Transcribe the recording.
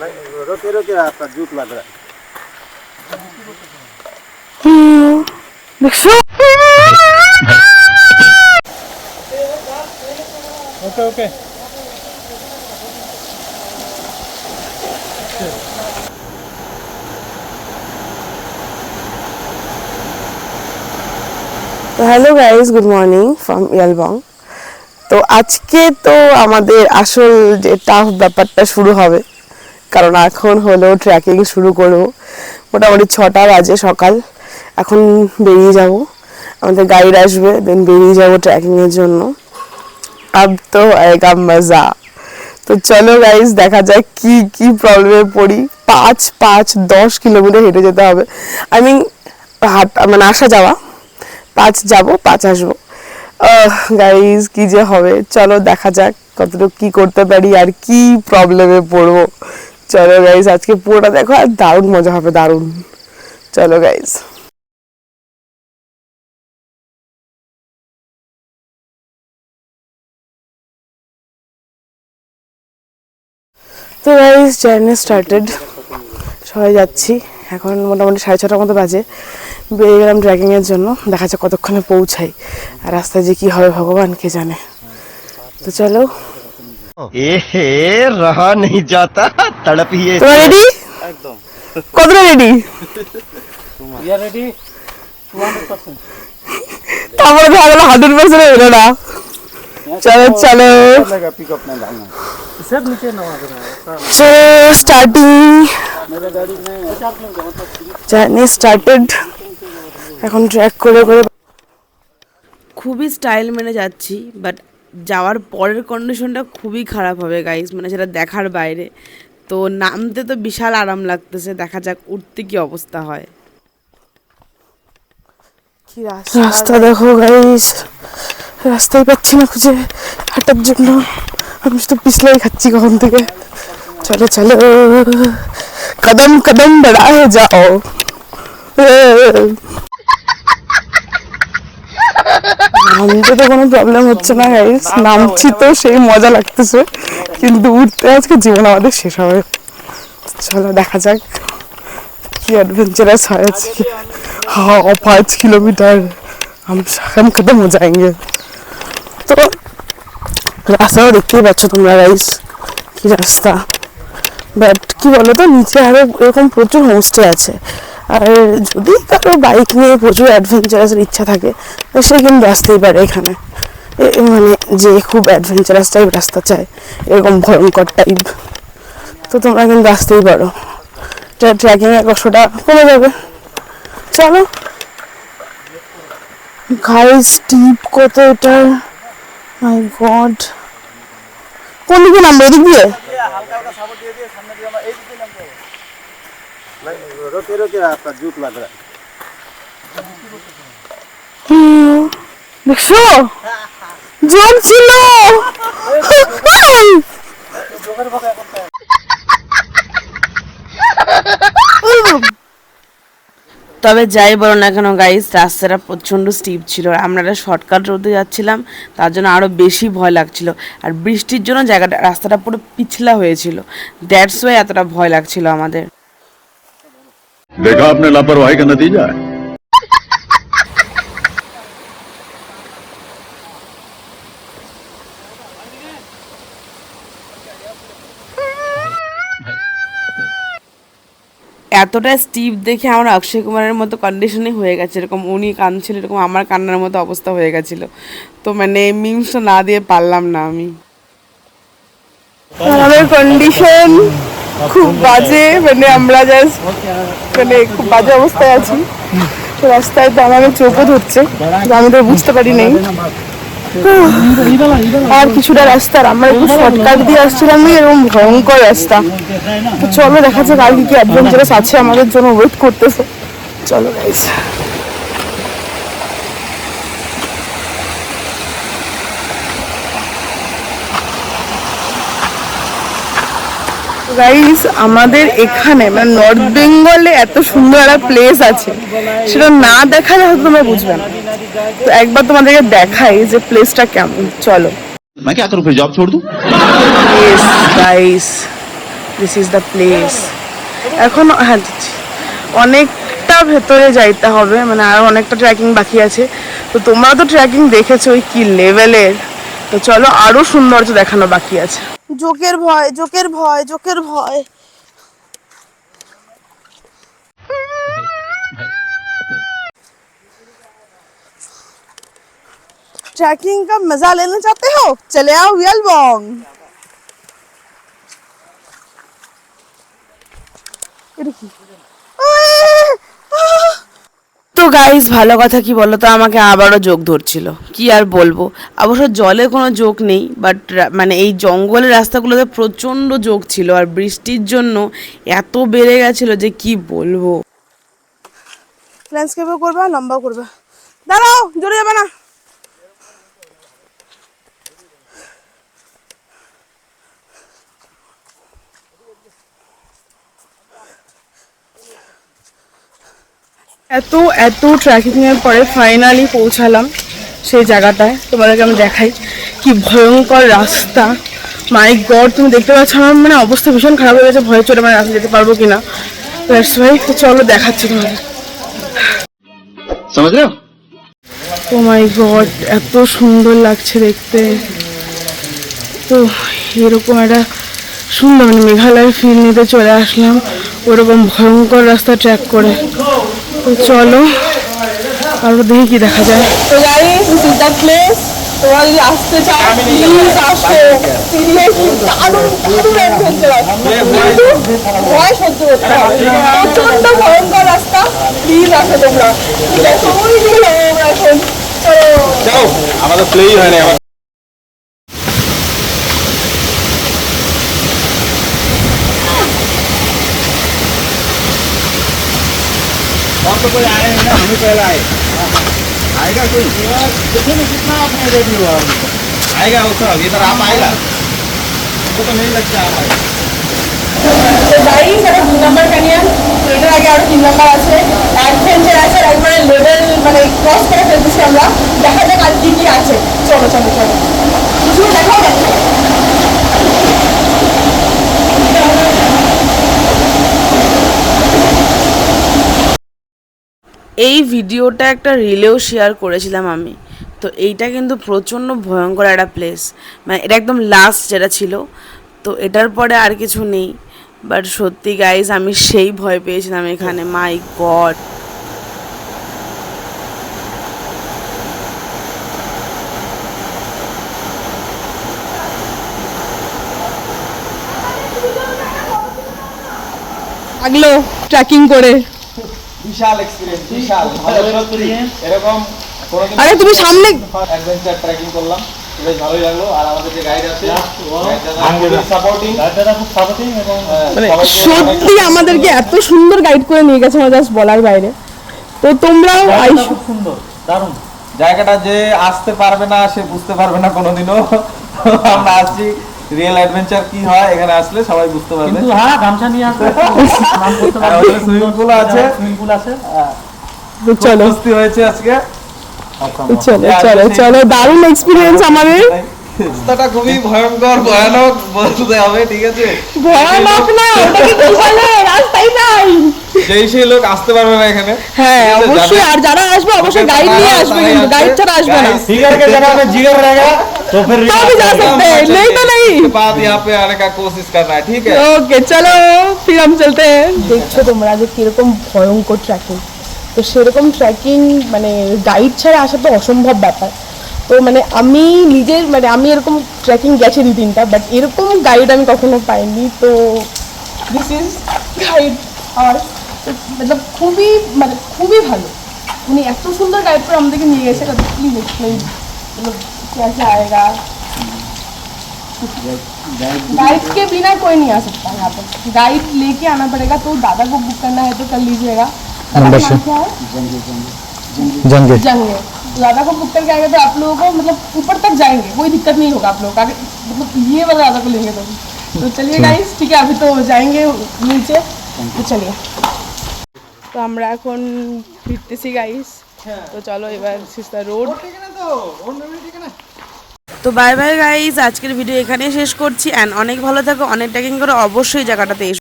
रोके रोके आपका जूत लग रहा है। দেখছো ओके ओके তো hello guys, good morning from Yalbong. তো আজকে তো আমাদের আসল যে টাফ ব্যাপারটা শুরু হবে, কারণ এখন হলো ট্রেকিং শুরু করবো। মোটামুটি 6টা বাজে সকাল। এখন বেরিয়ে যাব, আমাদের গাইড আসবে, দেন বেরিয়ে যাব ট্রেকিংয়ের জন্য। আব তো আয়েগা মজা। তো চলো গাইস, দেখা যাক কি কি প্রবলেমে পড়ি। 5 কিলোমিটার হেঁটে যেতে হবে। আই মিন মানে আসা যাওয়া, 5 যাব 5 আসবো। গাইস কি যে হবে, চলো দেখা যাক কতটুকু কি করতে পারি আর কি প্রবলেমে পড়বো। চলো গাইস, আজকে পুরোটা দেখো আর দারুণ মজা হবে, দারুণ। চলো গাইস। তো গাইস, জার্নি স্টার্টেড। সবাই যাচ্ছি। এখন মোটামুটি 6:30টার মতো বাজে। বেরিয়ে গেলাম ট্রেকিংয়ের জন্য। দেখা যাক কতক্ষণে পৌঁছাই, আর রাস্তায় যে কি হবে ভগবান কে জানে। তো চলো। रहा नहीं जाता तड़प ही তোমরা রেডি? एकदम কতটা রেডি? We are ready 200%। তারপরে দেখা গেল 100% হলো না। চলো চলো लगा पिकअप नहीं लाना सब नीचे ना आ रहा চলো, স্টার্টিং मेरे गाड़ी में 4 किलोमीटर मतलब জার্নি স্টার্টেড। এখন ট্র্যাক করে করে খুবই স্টাইল মেনে যাচ্ছি, বাট যাওয়ার পরের কন্ডিশনটা খুবই খারাপ হবে গাইস, মানে সেটা দেখার বাইরে। তো নামতে তো বিশাল আরাম লাগতেছে, দেখা যাক উঠতে কি অবস্থা হয়। কি রাস্তা দেখো গাইস, রাস্তাই পাচ্ছি না খুঁজে হাঁটার জন্য। আমি শুধু পিছলাই খাচ্ছি কখন থেকে। চলো চলো, কদম কদম বাড়ায়ে যাও। নামতে তো কোনো প্রবলেম হচ্ছে না গাইস, নামছি তো সেই মজা লাগতেছে, কিন্তু উঠতে আজকে জীবন আমাদের শেষ হবে। চলো দেখা যাক কি অ্যাডভেঞ্চারাস হয় আজকে। हाँ 5 किलोमीटर हम खत्म हो जाएंगे। তো রাস্তাও দেখতেই পাচ্ছ তোমরা গাইস, কি রাস্তা। বাট কি বলো তো, নিচে আরো এরকম প্রচুর হোমস্টে আছে। আর যদি কারো বাইক নিয়ে প্রচুর অ্যাডভেঞ্চারাসের ইচ্ছা থাকে, তো সে কিন্তু আসতেই পারে এখানে। মানে যে খুব অ্যাডভেঞ্চারাস টাইপ রাস্তা চায়, এরকম ভয়ঙ্কর টাইপ, তো তোমরা কিন্তু আসতেই পারো। ট্রেকিংয়ের কষ্টটা কমে যাবে। চলো গাইস, স্টিপ কত এটা, মাই গড। কোন দিকে নামবো? এদিক দিয়ে? हल्का हल्का सपोर्ट दे दिए सामने दिया मैं एक दिन हमको नहीं रोके रोके आपका जूत लग रहा है দেখছো জোর ছিল। তবে যাই বলো না কেন গাইস, রাস্তাটা প্রচণ্ড স্টিপ ছিল। আমরা একটা শর্টকাট রোডে যাচ্ছিলাম, তার জন্য আরও বেশি ভয় লাগছিল। আর বৃষ্টির জন্য রাস্তাটা পুরো পিছলা হয়েছিল, দ্যাটস ওয়াই এতটা ভয় লাগছিল আমাদের। देखा आपने लापरवाही का नतीजा है। এতটা স্টিপ দেখে আমার অক্ষয় কুমারের মতো কন্ডিশনে হয়ে গেছে, এরকম উনি কাঁদছিল, এরকম আমার কান্নার মতো অবস্থা হয়ে গেছিলো। তো মানে মিমসটা না দিয়ে পারলাম না আমি। আমাদের কন্ডিশন খুব বাজে, মানে আমরা জাস্ট মানে খুব বাজে অবস্থায় আছি। রাস্তায় তো আমাদের চোখও ধরছে, আমি তো বুঝতে পারি নাই। আর কিছুটা রাস্তার আমরা একটু শর্টকাট দিয়ে আসছিলাম, এরকম ভয়ঙ্কর রাস্তা। তো চলো দেখা যাক আর কি অ্যাডভেঞ্চারাস আছে আমাদের জন্য ওয়েট করতেছে। চলো গাইস। গাইস আমাদের এখানে মানে নর্থ বেঙ্গলে এত সুন্দর একটা প্লেস আছে, সেটা না দেখালে হয়তো তোমরা বুঝবে না। তো একবার তোমাদেরকে দেখাই যে প্লেসটা কেমন। চলো। मैं क्या करूं फिर जॉब छोड़ दूं? Yes guys, this is the place. এখন হ্যাঁ অনেকটা ভেতরে যাইতে হবে, মানে আরও অনেকটা ট্রেকিং বাকি আছে। তো তোমরা তো ট্রেকিং দেখেছো ওই কি লেভেলের, তো চলো আরও সৌন্দর্য দেখানো বাকি আছে। জোকের ভয়, জোকের ভয়, জোকের ভয়। ट्रैकिंग का मजा लेना चाहते हो, चले आओ यलबोंग। তো গাইস ভালো কথা কি বলো তো, আমাকে আবারও যোগ ধরছিল, কি আর বলবো। অবশ্য জলে কোনো যোগ নেই, বাট মানে এই জঙ্গলের রাস্তাগুলোতে প্রচণ্ড যোগ ছিল, আর বৃষ্টির জন্য এত বেড়ে গেছিলো যে কি বলবো। ল্যান্ডস্কেপও করবা, লম্বাও করবা, দাঁড়াও জোরে যাবে না। এত এত ট্রেকিংয়ের পরে ফাইনালি পৌঁছালাম সেই জায়গাটায়। তোমাদেরকে আমি দেখাই কি ভয়ঙ্কর রাস্তা। মাই গড, তুমি দেখতে পাচ্ছ আমার মানে অবস্থা ভীষণ খারাপ হয়ে গেছে, ভয় চলে মানে রাস্তা যেতে পারবো কিনা। দ্যাটস ওয়াই তো চলো দেখাচ্ছি তোমাদের। ও মাই গড, এত সুন্দর লাগছে দেখতে। তো এরকম একটা সুন্দর মানে মেঘালয়ের ফিল নিতে চলে আসলাম ওরকম ভয়ঙ্কর রাস্তা ট্র্যাক করে। তো চলো আরো দেখি কি দেখা যায়। তো guys, this is the place. তোমরা যদি আসতে চাও প্লিজ আসো, সিরিয়াসলি দারুণ দারুণ অ্যাডভেঞ্চারাস, ভয় সহ্য করতে হবে, প্রচন্ড ভয়ঙ্কর রাস্তা। প্লিজ আসো তোমরা। সময় দিল এখন, চলো যাও, আমাদের প্লেই হয় না। तो कोई आए ना, हम ही पहले आए। आएगा कोई? देखिए ना कितना आपने रेडी हुआ। आएगा वो सब, इधर आप आएगा, हमको तो नहीं लगता आप आएगा। তো গাইস এটা 2 নাম্বার ক্যানিয়ন। তো এটার আগে আরো 3 নাম্বার আছে, অ্যাডভেঞ্চার আছে, একবারে লেভেল মানে ক্রস করে ফেলতেছি আমরা। দেখা যাক আর কি কি আছে। চলো চলো চলো, কিছু দেখাও না। এই ভিডিওটা একটা রিলেও শেয়ার করেছিলাম আমি। তো এইটা কিন্তু প্রচণ্ড ভয়ঙ্কর একটা প্লেস, মানে এটা একদম লাস্ট যেটা ছিল। তো এটার পরে আর কিছু নেই, বাট সত্যি গাইজ আমি সেই ভয় পেয়েছিলাম এখানে, মাই গড। আগলো ট্রেকিং করে বিশাল এক্সপেরিয়েন্স, বিশাল ভালো এক্সপেরিয়েন্স। এরকম কোনোদিন আরে তুমি সামনে অ্যাডভেঞ্চার ট্রেকিং করলাম, বেশ ভালোই লাগলো। আর আমাদের যে গাইড আছে, সাপোর্টিং, গাইডটা খুব সাপোর্টিং এবং মানে সত্যি আমাদেরকে এত সুন্দর গাইড করে নিয়ে গেছে, আমার জাস্ট বলার বাইরে। তো তোমরাও খুব সুন্দর, দারুণ জায়গাটা। যে আসতে পারবে না সে বুঝতে পারবে না কোনোদিনও। আমরা আসছি, রিয়েল অ্যাডভেঞ্চার কি হয় এখানে আসলে সবাই বুঝতে পারবে। কিন্তু হ্যাঁ, গামছা নিয়ে আসবে, নাম করতে আর পারবে। ওখানে সুইমিং পুল আছে, সুইমিং পুল আছে। তো চলো মস্তি হয়েছে আজকে। চলো চলো চলো, দারুণ এক্সপিরিয়েন্স আমাদের। রাস্তাটা খুবই ভয়ঙ্কর, ভয়ানক বলতে হবে, ঠিক আছে? ভয়ানক না, ওটাকে কি বলে, রাস্তাই নাই। যেই সেই লোক আসতে পারবে না এখানে। হ্যাঁ অবশ্যই, আর যারা আসবে অবশ্যই গাইড নিয়ে আসবে, কিন্তু গাইড ছাড়া আসবে না। जिगर के जगह में जिगर रहेगा तो फिर तो भी जा सकते हैं, नहीं तो नहीं। बाद यहाँ पे आने का कोशिश करना है, ठीक है? ওকে চলো फिर हम चलते हैं। দেখছো তোমরা যে কিরকম ভয়ঙ্কর ট্রেকিং। তো সেরকম ট্রেকিং মানে গাইড ছাড়া আসা তো অসম্ভব ব্যাপার। তো মানে আমি নিজের মানে আমি এরকম ট্রেকিং গেছি 2-3টা, বাট এরকম গাইড আমি কখনো পাইনি। তো দিস ইজ গাইড আর मतलब খুবই ভালো, উনি এত সুন্দর গাইড করে আমাদেরকে নিয়ে গেছে। প্লিজ এক্সপ্লেইন मतलब कैसे आएगा। गाइड के बिना कोई नहीं आ सकता यहाँ पर, गाइड लेके आना पड़ेगा। तो दादा को बुक करना है तो कर लीजिएगा। दादा का नाम क्या है? जंगे। तो दादा को बुक करके आएगा तो आप लोगों को मतलब ऊपर तक जाएंगे, कोई दिक्कत नहीं होगा आप लोगों का। मतलब ये वाला दादा को लेंगे तो चलिए गाइस, ठीक है, अभी तो जाएंगे नीचे। তো চলিয়ে তো আমরা এখন ফিরতেছি গাইস। তো চলো এবার সিস্টার রোড। তো বাই বাই গাইস, আজকের ভিডিও এখানেই শেষ করছি। অ্যান্ড অনেক ভালো থাকো, অনেক ট্রেকিং করো, অবশ্যই জায়গাটাতে এসো।